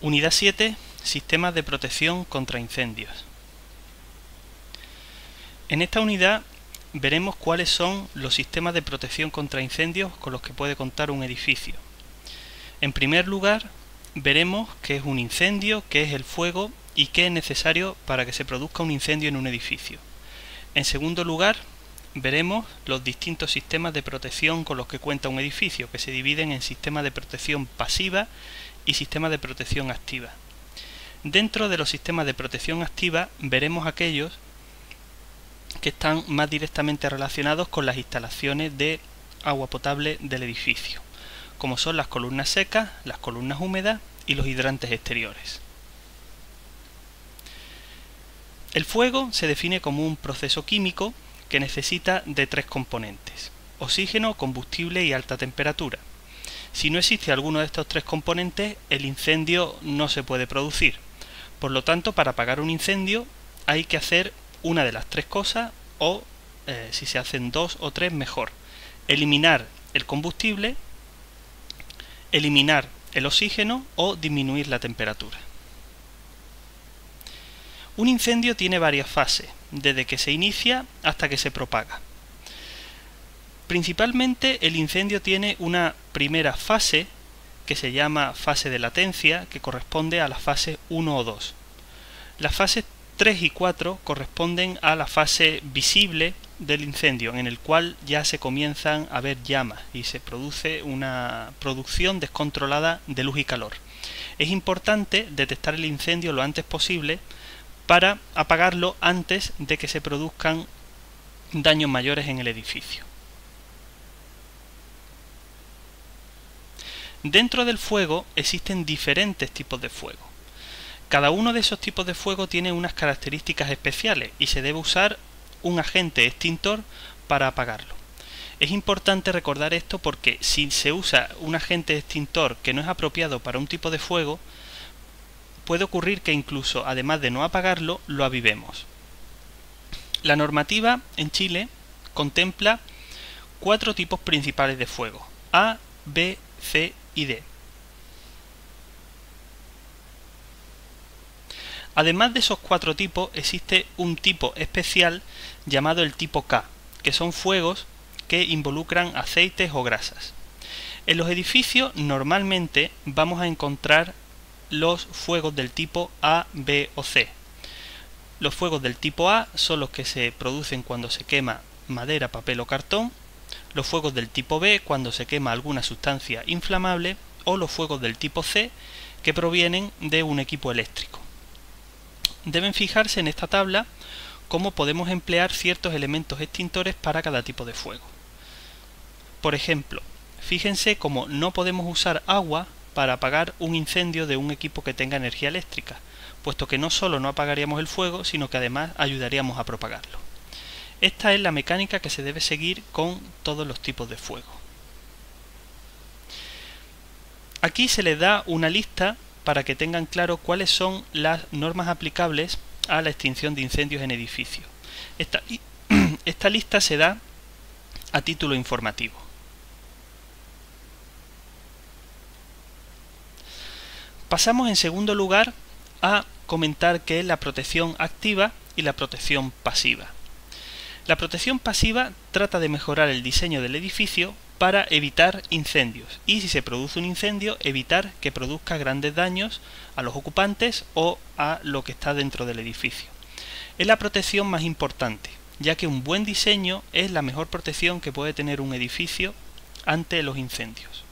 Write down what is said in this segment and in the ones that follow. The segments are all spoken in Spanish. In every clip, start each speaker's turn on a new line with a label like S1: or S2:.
S1: Unidad 7. Sistemas de protección contra incendios. En esta unidad veremos cuáles son los sistemas de protección contra incendios con los que puede contar un edificio. En primer lugar, veremos qué es un incendio, qué es el fuego y qué es necesario para que se produzca un incendio en un edificio. En segundo lugar, veremos los distintos sistemas de protección con los que cuenta un edificio, que se dividen en sistemas de protección pasiva y sistemas de protección activa. Dentro de los sistemas de protección activa veremos aquellos que están más directamente relacionados con las instalaciones de agua potable del edificio, como son las columnas secas, las columnas húmedas y los hidrantes exteriores. El fuego se define como un proceso químico que necesita de tres componentes: oxígeno, combustible y alta temperatura. Si no existe alguno de estos tres componentes, el incendio no se puede producir. Por lo tanto, para apagar un incendio hay que hacer una de las tres cosas, o si se hacen dos o tres, mejor: eliminar el combustible, eliminar el oxígeno o disminuir la temperatura. Un incendio tiene varias fases, desde que se inicia hasta que se propaga. Principalmente el incendio tiene una primera fase que se llama fase de latencia, que corresponde a la fase 1 o 2. Las fases 3 y 4 corresponden a la fase visible del incendio, en el cual ya se comienzan a ver llamas y se produce una producción descontrolada de luz y calor. Es importante detectar el incendio lo antes posible para apagarlo antes de que se produzcan daños mayores en el edificio. Dentro del fuego existen diferentes tipos de fuego. Cada uno de esos tipos de fuego tiene unas características especiales y se debe usar un agente extintor para apagarlo. Es importante recordar esto porque si se usa un agente extintor que no es apropiado para un tipo de fuego, puede ocurrir que incluso, además de no apagarlo, lo avivemos. La normativa en Chile contempla 4 tipos principales de fuego: A, B, C y D. Además de esos 4 tipos, existe un tipo especial llamado el tipo K, que son fuegos que involucran aceites o grasas. En los edificios normalmente vamos a encontrar los fuegos del tipo A, B o C. Los fuegos del tipo A son los que se producen cuando se quema madera, papel o cartón, los fuegos del tipo B cuando se quema alguna sustancia inflamable, o los fuegos del tipo C que provienen de un equipo eléctrico. Deben fijarse en esta tabla cómo podemos emplear ciertos elementos extintores para cada tipo de fuego. Por ejemplo, fíjense cómo no podemos usar agua para apagar un incendio de un equipo que tenga energía eléctrica, puesto que no solo no apagaríamos el fuego, sino que además ayudaríamos a propagarlo. Esta es la mecánica que se debe seguir con todos los tipos de fuego. Aquí se les da una lista para que tengan claro cuáles son las normas aplicables a la extinción de incendios en edificios. Esta lista se da a título informativo. Pasamos en segundo lugar a comentar qué es la protección activa y la protección pasiva. La protección pasiva trata de mejorar el diseño del edificio para evitar incendios y, si se produce un incendio, evitar que produzca grandes daños a los ocupantes o a lo que está dentro del edificio. Es la protección más importante, ya que un buen diseño es la mejor protección que puede tener un edificio ante los incendios.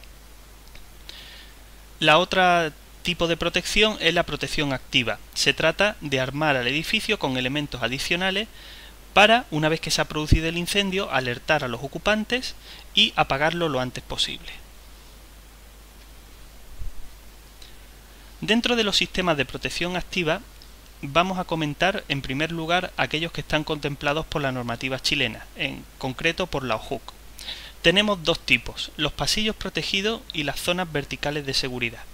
S1: La otra tipo de protección es la protección activa. Se trata de armar al edificio con elementos adicionales para, una vez que se ha producido el incendio, alertar a los ocupantes y apagarlo lo antes posible. Dentro de los sistemas de protección activa vamos a comentar en primer lugar aquellos que están contemplados por la normativa chilena, en concreto por la OJUC. Tenemos dos tipos: los pasillos protegidos y las zonas verticales de seguridad.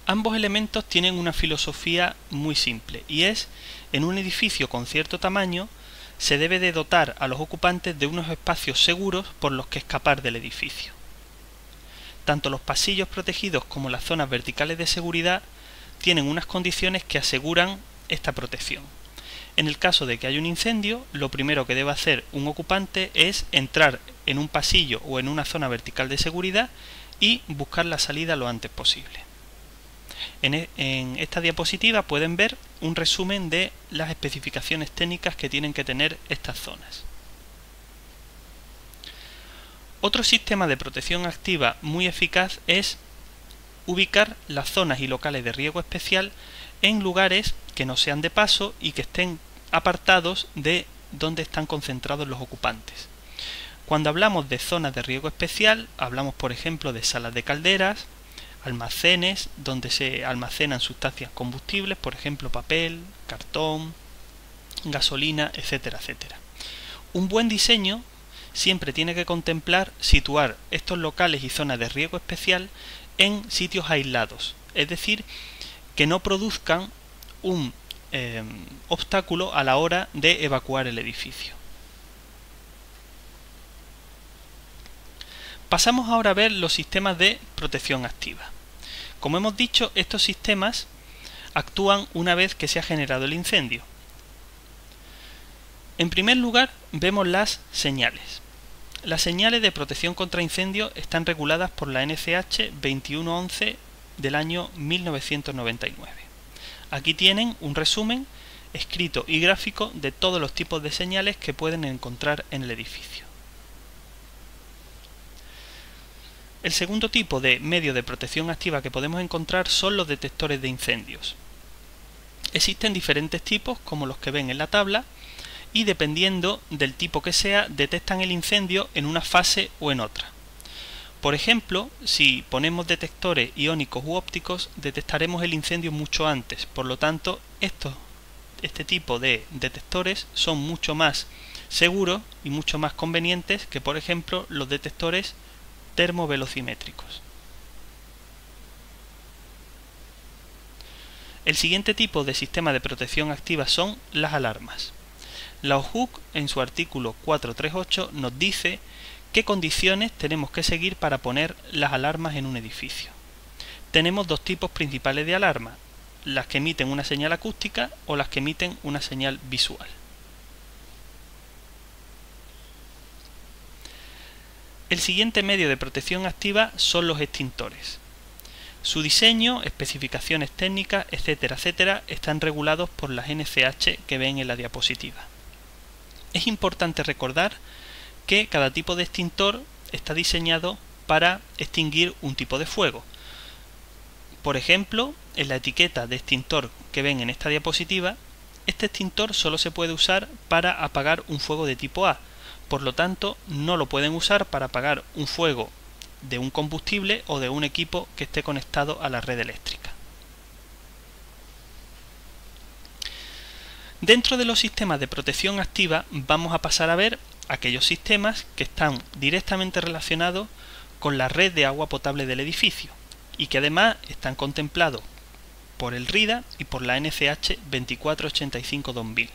S1: Ambos elementos tienen una filosofía muy simple, y es: en un edificio con cierto tamaño se debe de dotar a los ocupantes de unos espacios seguros por los que escapar del edificio. Tanto los pasillos protegidos como las zonas verticales de seguridad tienen unas condiciones que aseguran esta protección. En el caso de que haya un incendio, lo primero que debe hacer un ocupante es entrar en un pasillo o en una zona vertical de seguridad y buscar la salida lo antes posible. En esta diapositiva pueden ver un resumen de las especificaciones técnicas que tienen que tener estas zonas. Otro sistema de protección activa muy eficaz es ubicar las zonas y locales de riesgo especial en lugares que no sean de paso y que estén apartados de donde están concentrados los ocupantes. Cuando hablamos de zonas de riesgo especial, hablamos por ejemplo de salas de calderas, almacenes donde se almacenan sustancias combustibles, por ejemplo papel, cartón, gasolina, etcétera, etcétera. Un buen diseño siempre tiene que contemplar situar estos locales y zonas de riesgo especial en sitios aislados, es decir, que no produzcan un obstáculo a la hora de evacuar el edificio. Pasamos ahora a ver los sistemas de protección activa. Como hemos dicho, estos sistemas actúan una vez que se ha generado el incendio. En primer lugar, vemos las señales. Las señales de protección contra incendio están reguladas por la NCH 2111 del año 1999. Aquí tienen un resumen escrito y gráfico de todos los tipos de señales que pueden encontrar en el edificio. El segundo tipo de medio de protección activa que podemos encontrar son los detectores de incendios. Existen diferentes tipos, como los que ven en la tabla, y dependiendo del tipo que sea, detectan el incendio en una fase o en otra. Por ejemplo, si ponemos detectores iónicos u ópticos, detectaremos el incendio mucho antes. Por lo tanto, este tipo de detectores son mucho más seguros y mucho más convenientes que, por ejemplo, los detectores termovelocimétricos. El siguiente tipo de sistema de protección activa son las alarmas. La OHUC, en su artículo 438, nos dice qué condiciones tenemos que seguir para poner las alarmas en un edificio. Tenemos dos tipos principales de alarmas, las que emiten una señal acústica o las que emiten una señal visual. El siguiente medio de protección activa son los extintores. Su diseño, especificaciones técnicas, etcétera, etcétera, están regulados por las NCH que ven en la diapositiva. Es importante recordar que cada tipo de extintor está diseñado para extinguir un tipo de fuego. Por ejemplo, en la etiqueta de extintor que ven en esta diapositiva, este extintor solo se puede usar para apagar un fuego de tipo A. Por lo tanto, no lo pueden usar para apagar un fuego de un combustible o de un equipo que esté conectado a la red eléctrica. Dentro de los sistemas de protección activa vamos a pasar a ver aquellos sistemas que están directamente relacionados con la red de agua potable del edificio y que además están contemplados por el RIDA y por la NCH 2485-2000.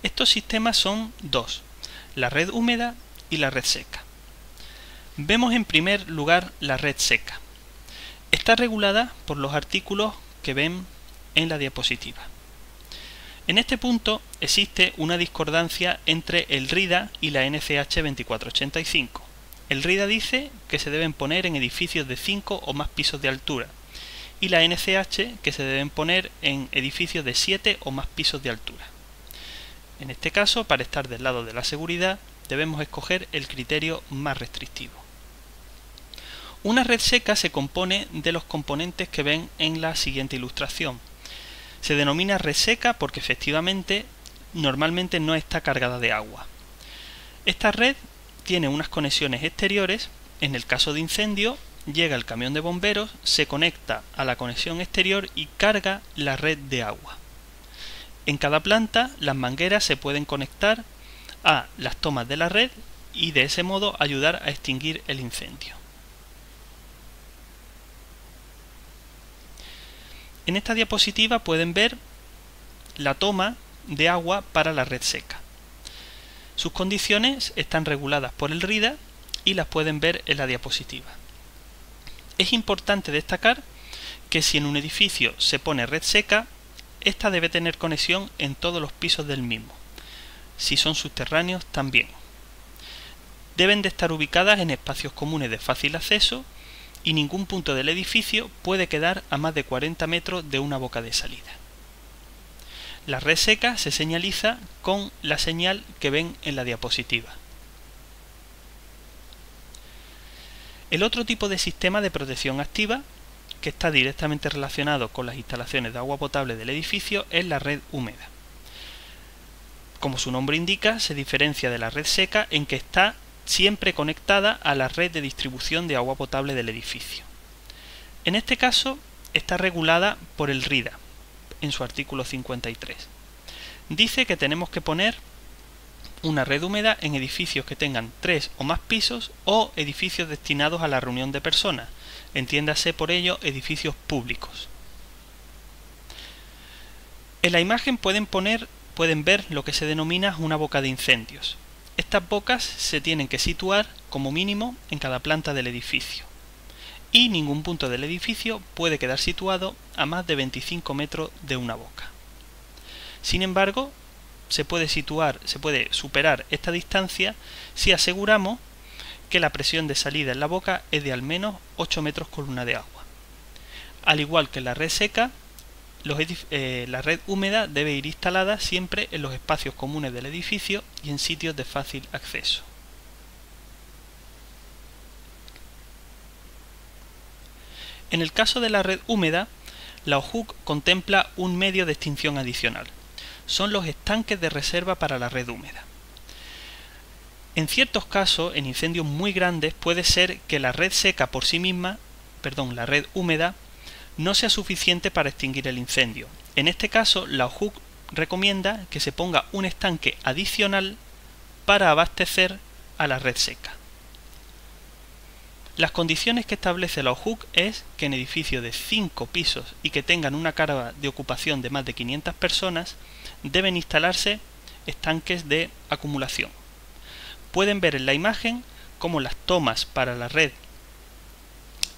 S1: Estos sistemas son dos: la red húmeda y la red seca. Vemos en primer lugar la red seca. Está regulada por los artículos que ven en la diapositiva. En este punto existe una discordancia entre el RIDA y la NCH 2485. El RIDA dice que se deben poner en edificios de 5 o más pisos de altura y la NCH que se deben poner en edificios de 7 o más pisos de altura. En este caso, para estar del lado de la seguridad, debemos escoger el criterio más restrictivo. Una red seca se compone de los componentes que ven en la siguiente ilustración. Se denomina red seca porque efectivamente normalmente no está cargada de agua. Esta red tiene unas conexiones exteriores. En el caso de incendio, llega el camión de bomberos, se conecta a la conexión exterior y carga la red de agua. En cada planta, las mangueras se pueden conectar a las tomas de la red y de ese modo ayudar a extinguir el incendio. En esta diapositiva pueden ver la toma de agua para la red seca. Sus condiciones están reguladas por el RIDA y las pueden ver en la diapositiva. Es importante destacar que si en un edificio se pone red seca, esta debe tener conexión en todos los pisos del mismo. Si son subterráneos, también. Deben de estar ubicadas en espacios comunes de fácil acceso y ningún punto del edificio puede quedar a más de 40 metros de una boca de salida. La red seca se señaliza con la señal que ven en la diapositiva. El otro tipo de sistema de protección activa, que está directamente relacionado con las instalaciones de agua potable del edificio, es la red húmeda. Como su nombre indica, se diferencia de la red seca en que está siempre conectada a la red de distribución de agua potable del edificio. En este caso está regulada por el RIDA, en su artículo 53. Dice que tenemos que poner una red húmeda en edificios que tengan 3 o más pisos o edificios destinados a la reunión de personas, entiéndase por ello edificios públicos. En la imagen pueden ver lo que se denomina una boca de incendios. Estas bocas se tienen que situar como mínimo en cada planta del edificio y ningún punto del edificio puede quedar situado a más de 25 metros de una boca. Sin embargo, se puede superar esta distancia si aseguramos que la presión de salida en la boca es de al menos 8 metros columna de agua. Al igual que en la red seca, la red húmeda debe ir instalada siempre en los espacios comunes del edificio y en sitios de fácil acceso. En el caso de la red húmeda, la OJUC contempla un medio de extinción adicional. Son los estanques de reserva para la red húmeda. En ciertos casos, en incendios muy grandes, puede ser que la red seca por sí misma, la red húmeda, no sea suficiente para extinguir el incendio. En este caso, la OJUC recomienda que se ponga un estanque adicional para abastecer a la red seca. Las condiciones que establece la OJUC es que en edificios de 5 pisos y que tengan una carga de ocupación de más de 500 personas deben instalarse estanques de acumulación. Pueden ver en la imagen cómo las tomas para la red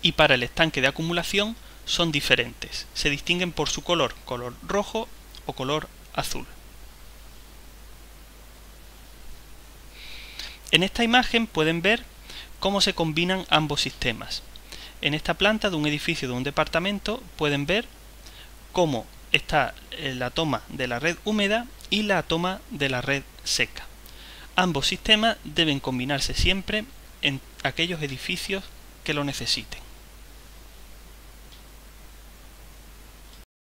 S1: y para el estanque de acumulación son diferentes. Se distinguen por su color rojo o color azul. En esta imagen pueden ver cómo se combinan ambos sistemas. En esta planta de un edificio de un departamento pueden ver cómo está la toma de la red húmeda y la toma de la red seca. Ambos sistemas deben combinarse siempre en aquellos edificios que lo necesiten.